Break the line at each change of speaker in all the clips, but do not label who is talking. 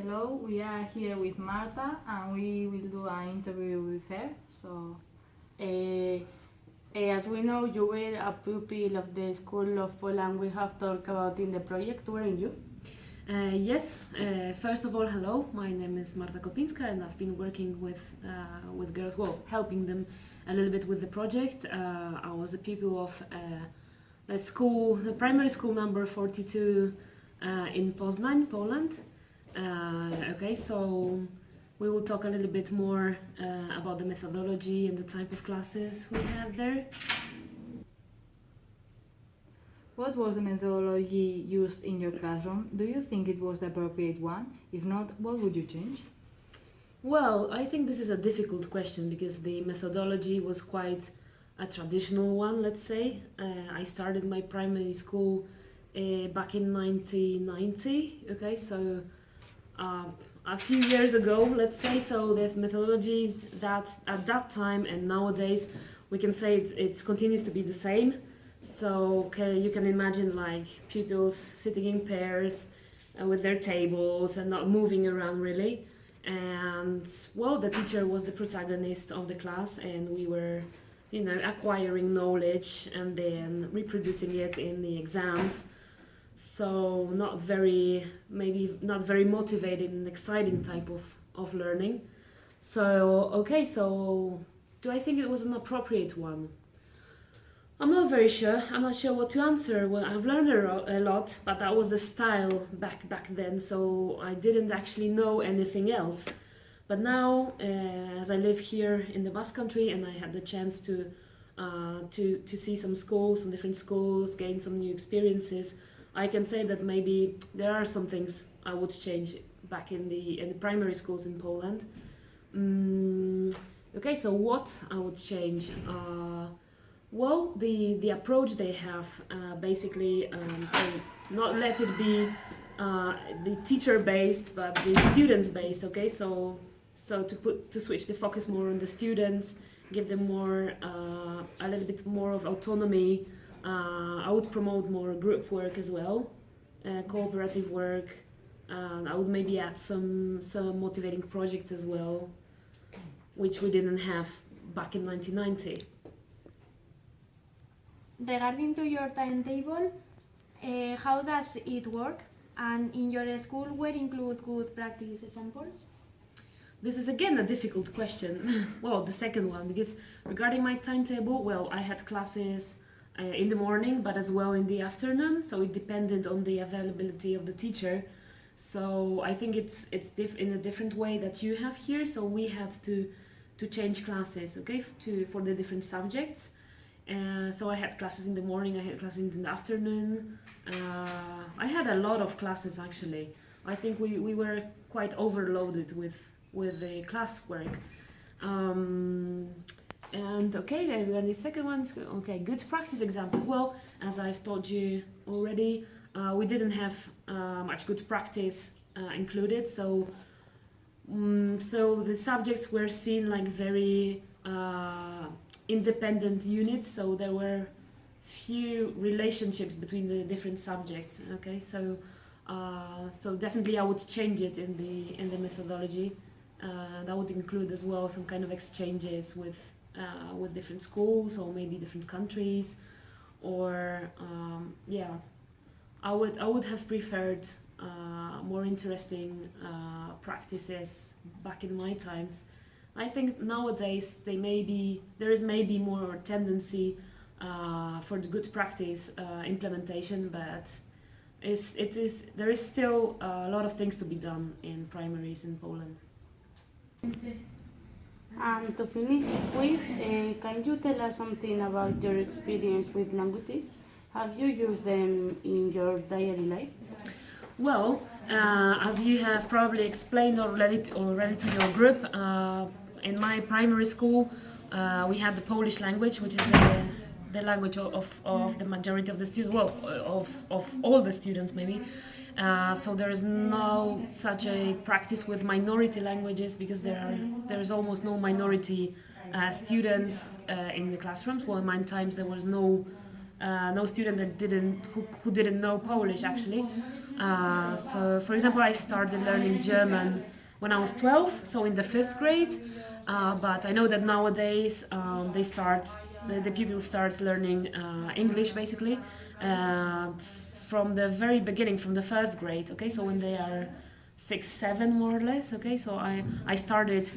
Hello, we are here with Marta and we will do an interview with her.
As we know, you were a pupil of the School of Poland we have talked about in the project, weren't you?
Yes. First of all, hello. My name is Marta Kopinska, and I've been working with girls, well, helping them a little bit with the project. I was a pupil of the primary school number 42 in Poznań, Poland. Okay, so we will talk a little bit more about the methodology and the type of classes we had there.
What was the methodology used in your classroom? Do you think it was the appropriate one? If not, what would you change?
Well, I think this is a difficult question because the methodology was quite a traditional one, let's say. I started my primary school back in 1990, okay, so a few years ago, let's say. So the methodology that at that time and nowadays we can say it continues to be the same. So you can imagine like pupils sitting in pairs with their tables and not moving around really. And well, the teacher was the protagonist of the class, and we were, acquiring knowledge and then reproducing it in the exams. So maybe not very motivated and exciting type of learning. So do I think it was an appropriate one? I'm not very sure. I'm not sure what to answer. Well, I've learned a lot, but that was the style back then, so I didn't actually know anything else. But now, as I live here in the Basque Country, and I had the chance to see some different schools, gain some new experiences, I can say that maybe there are some things I would change back in the primary schools in Poland. Okay, so what I would change? Well, the approach they have, basically, so not let it be the teacher-based, but the students-based. Okay, so to switch the focus more on the students, give them more a little bit more of autonomy. I would promote more group work as well, cooperative work. I would maybe add some motivating projects as well, which we didn't have back in 1990.
Regarding to your timetable, how does it work? And in your school, where include good practice examples?
This is again a difficult question. Well, the second one, because regarding my timetable, well, I had classes in the morning, but as well in the afternoon, so it depended on the availability of the teacher. So I think it's in a different way that you have here. So we had to change classes, okay, for the different subjects. So I had classes in the morning, I had classes in the afternoon. I had a lot of classes actually. I think we were quite overloaded with the classwork. And the second one, good practice examples. Well, as I've told you already, we didn't have much good practice included. So the subjects were seen like very independent units, so there were few relationships between the different subjects. Okay, so definitely I would change it in the methodology. That would include as well some kind of exchanges with different schools or maybe different countries, or I would have preferred more interesting practices back in my times. I think nowadays there is maybe more tendency for the good practice implementation, but there is still a lot of things to be done in primaries in Poland.
And to finish with, can you tell us something about your experience with languages? Have you used them in your daily life?
Well, as you have probably explained already to your group, in my primary school, we had the Polish language, which is the language of the majority of the students, well, of all the students maybe. So there is no such a practice with minority languages, because there is almost no minority students in the classrooms. Well, in my times there was no student who didn't know Polish actually. So, for example, I started learning German when I was 12, so in the 5th grade. But I know that nowadays the pupils start learning English basically from the very beginning, from the 1st grade. Okay, so when they are 6, 7 more or less. Okay, so I started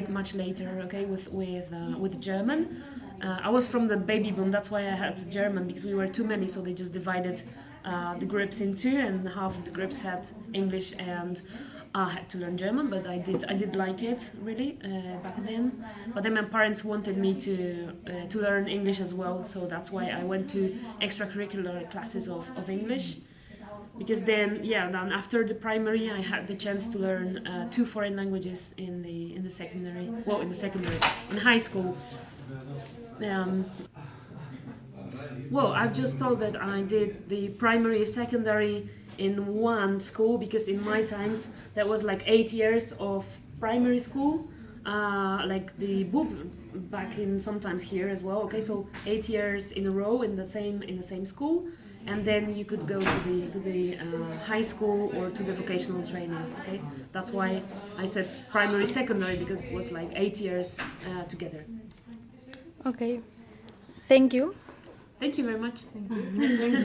much later. Okay, with German. I was from the baby boom. That's why I had German, because we were too many. So they just divided the groups in two, and half of the groups had English, and I had to learn German. But I did like it really back then. But then my parents wanted me to learn English as well. So that's why I went to extracurricular classes of English. Because then after the primary, I had the chance to learn 2 foreign languages in the secondary. Well, in high school. Well, I've just told that I did the primary, secondary in one school, because in my times that was like 8 years of primary school, like the BUB back in sometimes here as well. Okay, so 8 years in a row in the same school. And then you could go to the high school or to the vocational training. Okay, that's why I said primary, secondary, because it was like 8 years together.
Okay. Thank you.
Thank you very much.
Thank you.